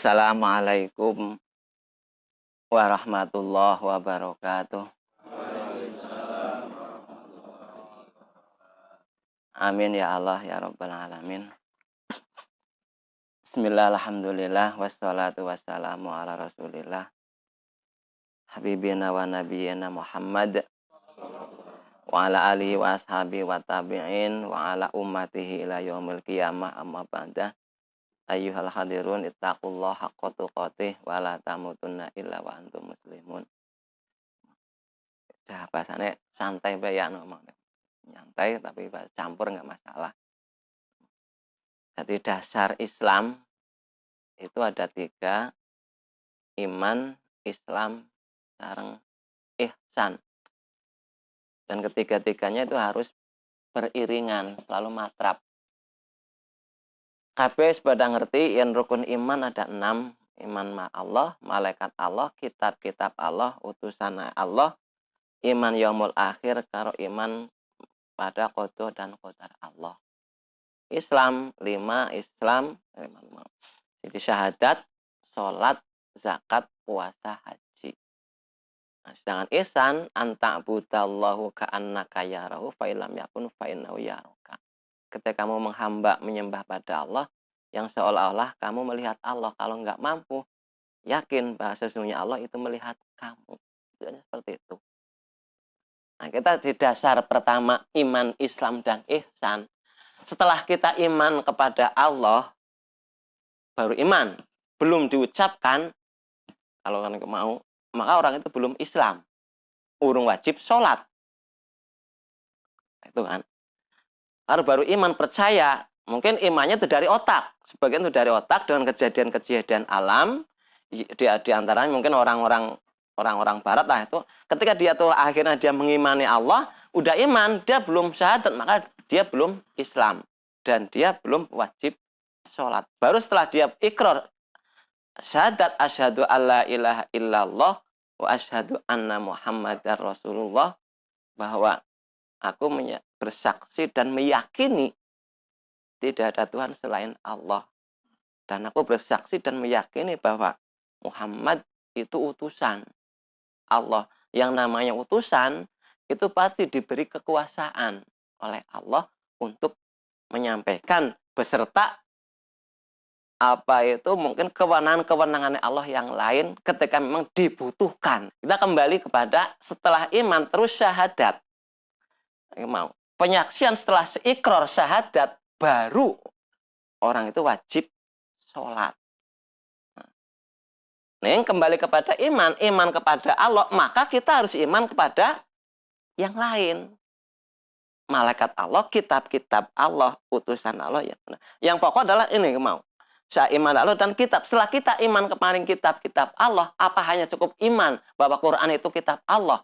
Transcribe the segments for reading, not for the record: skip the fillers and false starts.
Assalamualaikum warahmatullahi wabarakatuh. Amin ya Allah ya Rabbal alamin. Bismillah, alhamdulillah, wassalatu wassalamu ala rasulillah habibina wa nabiyina Muhammad wa ala alihi wa ashabi wa tabi'in wa ala ummatihi ila yaumil qiyamah, amma ba'da. Ayyuhal hadirun ittaqullaha haqqa tuqatih wa la tamutunna illa wa antum muslimun. Ya, bahasanya santai bae ya ngomong. Nyantai tapi campur nggak masalah. Jadi dasar Islam itu ada 3: iman, Islam, sareng ihsan. Dan ketiga-tiganya itu harus beriringan, selalu matrap. Kabeh pada ngerti yang rukun iman ada 6. Iman ma Allah, malaikat Allah, kitab-kitab Allah, utusan Allah, iman yaumul akhir, karo iman pada qada dan qadar Allah. Islam 5, Islam 5. Jadi syahadat, sholat, zakat, puasa, haji. Nah, sedangkan ihsan anta budallahu ka'annaka yarahu fa illam yakun fa innahu yaraka. Ketika kamu menghamba menyembah pada Allah yang seolah-olah kamu melihat Allah. Kalau nggak mampu, yakin bahwa sesungguhnya Allah itu melihat kamu. Seperti itu. Nah, kita di dasar pertama iman, Islam, dan ihsan. Setelah kita iman kepada Allah, baru iman. Belum diucapkan, kalau kan mau, maka orang itu belum Islam. Urung wajib sholat. Itu kan. Kalau baru iman percaya, mungkin imannya itu dari otak. Sebagian itu dari otak dengan kejadian-kejadian alam. Di antaranya mungkin orang-orang barat lah itu. Ketika dia tuh akhirnya dia mengimani Allah, udah iman, dia belum syahadat, maka dia belum Islam. Dan dia belum wajib sholat. Baru setelah dia ikrar syahadat, asyhadu alla ilaha illallah wa asyhadu anna muhammadar rasulullah, bahwa aku bersaksi dan meyakini tidak ada Tuhan selain Allah. Dan aku bersaksi dan meyakini bahwa Muhammad itu utusan Allah. Yang namanya utusan itu pasti diberi kekuasaan oleh Allah untuk menyampaikan beserta mungkin kewenangan-kewenangan Allah yang lain ketika memang dibutuhkan. Kita kembali kepada setelah iman terus syahadat. Mau penyaksian setelah seikrar syahadat, baru orang itu wajib sholat. Nah, yang kembali kepada iman kepada Allah, maka kita harus iman kepada yang lain. Malaikat Allah, kitab-kitab Allah, utusan Allah. Yang pokok adalah ini, mau saya iman Allah dan kitab. Setelah kita iman kemarin kitab-kitab Allah, apa hanya cukup iman bahwa Quran itu kitab Allah?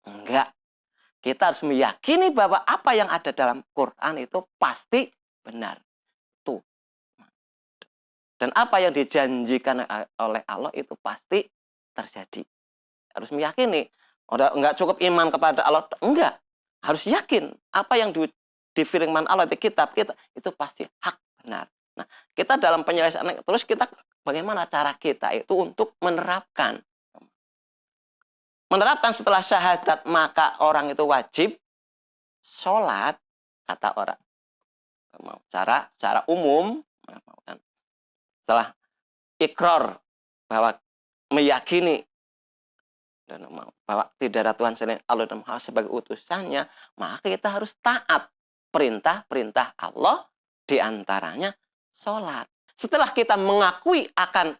Enggak. Kita harus meyakini bahwa apa yang ada dalam Quran itu pasti benar. Tuh. Dan apa yang dijanjikan oleh Allah itu pasti terjadi. Harus meyakini. Enggak cukup iman kepada Allah. Enggak. Harus yakin. Apa yang di firman Allah di kitab kita itu pasti hak benar. Nah, kita dalam penyelesaian terus kita bagaimana cara kita itu untuk menerapkan. Menerapkan setelah syahadat, maka orang itu wajib sholat, kata orang. Secara umum, setelah ikrar bahwa meyakini bahwa tidak ada Tuhan selain Allah dan Muhammad sebagai utusannya, maka kita harus taat perintah-perintah Allah, diantaranya sholat. Setelah kita mengakui akan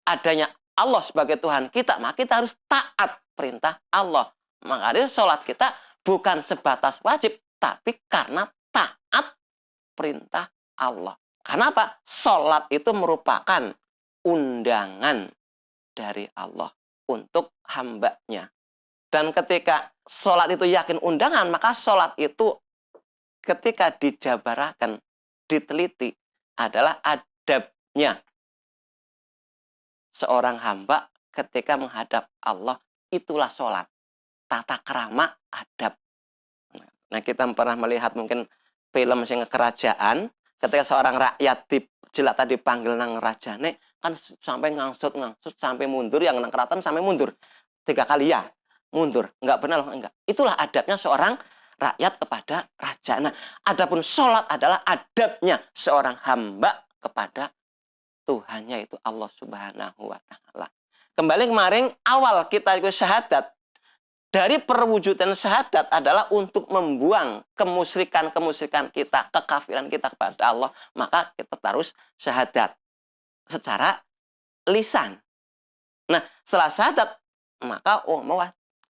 adanya Allah sebagai Tuhan kita, maka kita harus taat perintah Allah. Maka dari sholat kita bukan sebatas wajib, tapi karena taat perintah Allah. Karena apa? Sholat itu merupakan undangan dari Allah untuk hambanya. Dan ketika sholat itu yakin undangan, maka sholat itu ketika dijabarakan, diteliti, adalah adabnya seorang hamba ketika menghadap Allah. Itulah sholat, tata krama, adab. Nah, kita pernah melihat mungkin film sing kerajaan, ketika seorang rakyat jelata dipanggil nang rajane, kan sampai ngangsut sampai mundur, yang nang keraton sampai mundur 3 kali ya mundur, nggak benar loh, enggak. Itulah adabnya seorang rakyat kepada raja. Nah, adapun sholat adalah adabnya seorang hamba kepada Tuhannya, itu Allah Subhanahu wa Ta'ala. Kembali kemarin awal kita ikut syahadat. Dari perwujudan syahadat adalah untuk membuang kemusyrikan kita, kekafiran kita kepada Allah. Maka kita harus syahadat secara lisan. Nah, setelah syahadat, maka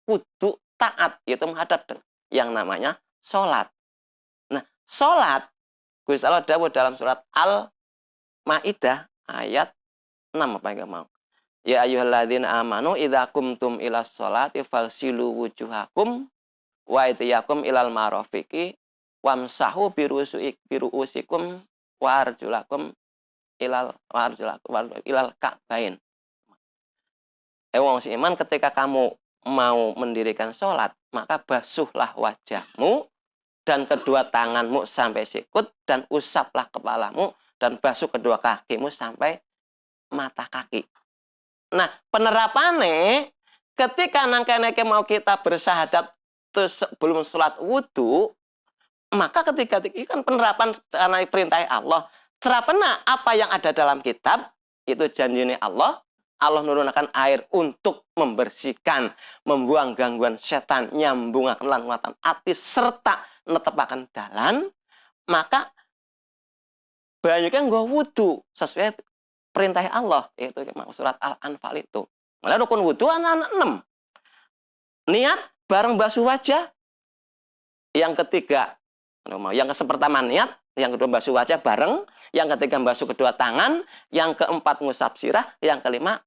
kudu taat, yaitu menghadap yang namanya sholat. Nah, sholat, Gusti Allah dawuh dalam surat Al-Maidah ayat 6 apa yang mau. Ya ayyuhalladzina amanu idza qumtum ilas sholati faghsilu wujuhakum wa aydiyakum ilal marafiqi wamsahu biruusikum wa arjulakum ilal ka'bain. Wong iman, ketika kamu mau mendirikan sholat, maka basuhlah wajahmu dan kedua tanganmu sampai sikut, dan usaplah kepalamu dan basuh kedua kakimu sampai mata kaki. Nah, penerapannya ketika nangke mau kita bersyahadat sebelum sholat wudhu, maka ketika ini kan penerapan karena perintah Allah, terapena apa yang ada dalam kitab, itu janjinya Allah. Allah menurunkan air untuk membersihkan, membuang gangguan setan, nyambungaken lan nguatan ati serta netepaken dalan, maka banyaknya nggak wudhu sesuai perintah Allah, yaitu surat Al-Anfal itu. Malah rukun wudhu anak-anak 6. Niat bareng basuh wajah. Yang ketiga, yang pertama niat, yang kedua basuh wajah bareng, yang ketiga basuh kedua tangan, yang keempat ngusap sirah, yang kelima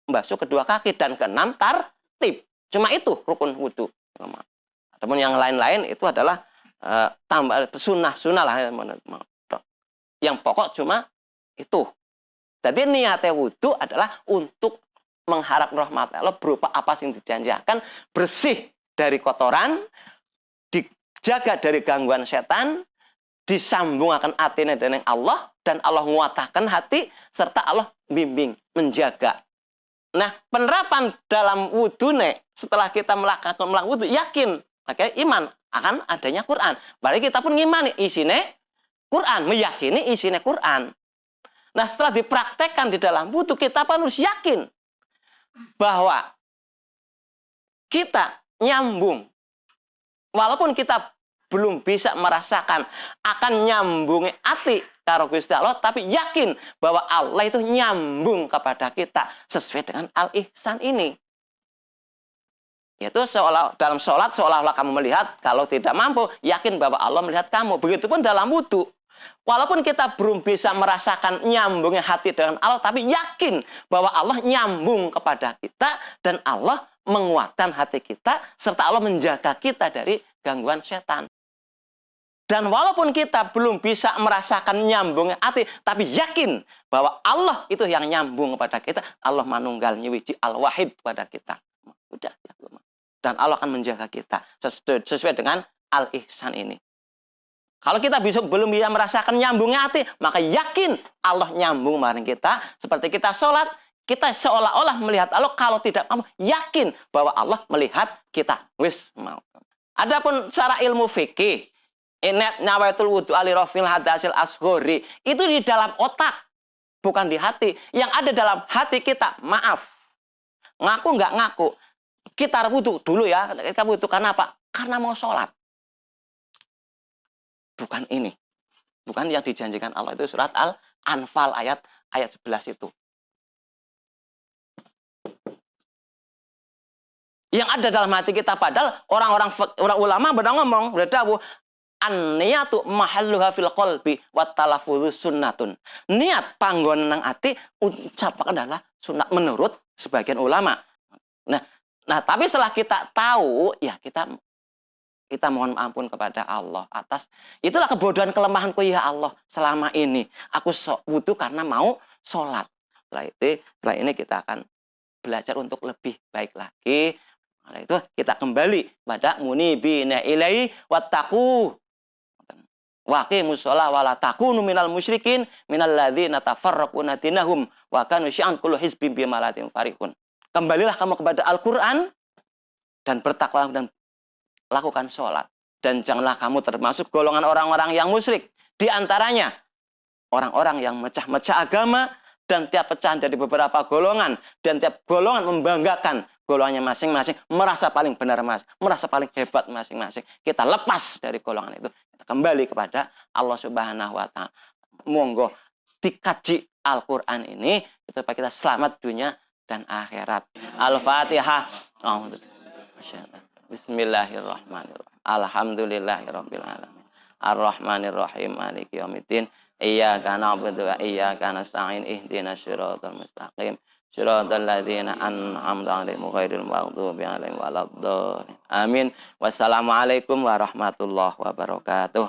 basuh kedua kaki, dan keenam tartib. Cuma itu rukun wudhu. Adapun yang lain-lain itu adalah tambah sunnah lah. Yang pokok cuma itu. Jadi niatnya wudhu adalah untuk mengharap rahmat Allah berupa apa yang dijanjikan, bersih dari kotoran, dijaga dari gangguan setan, disambungkan hatinya dengan Allah, dan Allah nguatakan hati, serta Allah bimbing, menjaga. Nah, penerapan dalam wudhu setelah kita melakukan wudhu, yakin, iman akan adanya Quran. Berarti kita pun ngimani isinya Quran, meyakini isinya Quran. Nah, setelah dipraktekkan di dalam wudhu, kita harus yakin bahwa kita nyambung. Walaupun kita belum bisa merasakan akan nyambungnya hati karo Gusti Allah, tapi yakin bahwa Allah itu nyambung kepada kita sesuai dengan al-ihsan ini. Yaitu dalam sholat seolah-olah kamu melihat, kalau tidak mampu, yakin bahwa Allah melihat kamu. Begitupun dalam wudhu. Walaupun kita belum bisa merasakan nyambungnya hati dengan Allah, tapi yakin bahwa Allah nyambung kepada kita, dan Allah menguatkan hati kita, serta Allah menjaga kita dari gangguan setan. Dan walaupun kita belum bisa merasakan nyambungnya hati, tapi yakin bahwa Allah itu yang nyambung kepada kita. Allah manunggal nyuwiji al-wahid kepada kita. Udah. Dan Allah akan menjaga kita sesuai dengan al-ihsan ini. Kalau kita belum bisa merasakan nyambungnya hati, maka yakin Allah nyambung bareng kita. Seperti kita sholat, kita seolah-olah melihat Allah. Kalau tidak mampu, yakin bahwa Allah melihat kita. Wis mau. Adapun secara ilmu fikih, inet nawaitul wudu ali rafil hadasil ashori, itu di dalam otak, bukan di hati. Yang ada dalam hati kita, maaf, ngaku nggak ngaku, kita wudhu dulu ya. Kita wudhu karena apa? Karena mau sholat. Bukan ini. Bukan yang dijanjikan Allah, itu surat Al-Anfal ayat 11 itu. Yang ada dalam hati kita, padahal orang ulama udah ngomong, udah dawuh, an-niyatu mahalluha fil qalbi wa talaffuzu sunnatun. Niat panggon nang ati, ucapan adalah sunat menurut sebagian ulama. Nah, tapi setelah kita tahu, ya kita mohon ampun kepada Allah atas itulah kebodohan kelemahanku ya Allah selama ini. Aku wudhu karena mau sholat. Setelah ini kita akan belajar untuk lebih baik lagi. Nah, itu kita kembali pada munibina ilaihi wattaqu wa aqimus shalah wa la takunu minal musyrikin minal ladzina tafarraqu dinahum Wa kanu syi'an kullu hizbin bima ladayhim farihun. Kembalilah kamu kepada Al-Qur'an dan bertakwalah dan lakukan sholat. Dan janganlah kamu termasuk golongan orang-orang yang musyrik. Di antaranya orang-orang yang mecah-mecah agama dan tiap pecahan jadi beberapa golongan dan tiap golongan membanggakan golongannya masing-masing, merasa paling benar merasa paling hebat masing-masing. Kita lepas dari golongan itu, kita kembali kepada Allah Subhanahu wa taala. Monggo dikaji Al-Qur'an ini supaya kita selamat dunia dan akhirat. Al-Fatihah. Bismillahirrahmanirrahim. Alhamdulillahirabbil alamin. Ar-Rahmanirrahim. Maliki yaumiddin. Iyyaka na'budu wa iyyaka nasta'in. Ihdinas siratal mustaqim. Siratal ladzina an'amta 'alaihim ghairil maghdubi 'alaihim waladdallin. Amin. Wassalamualaikum warahmatullahi wabarakatuh.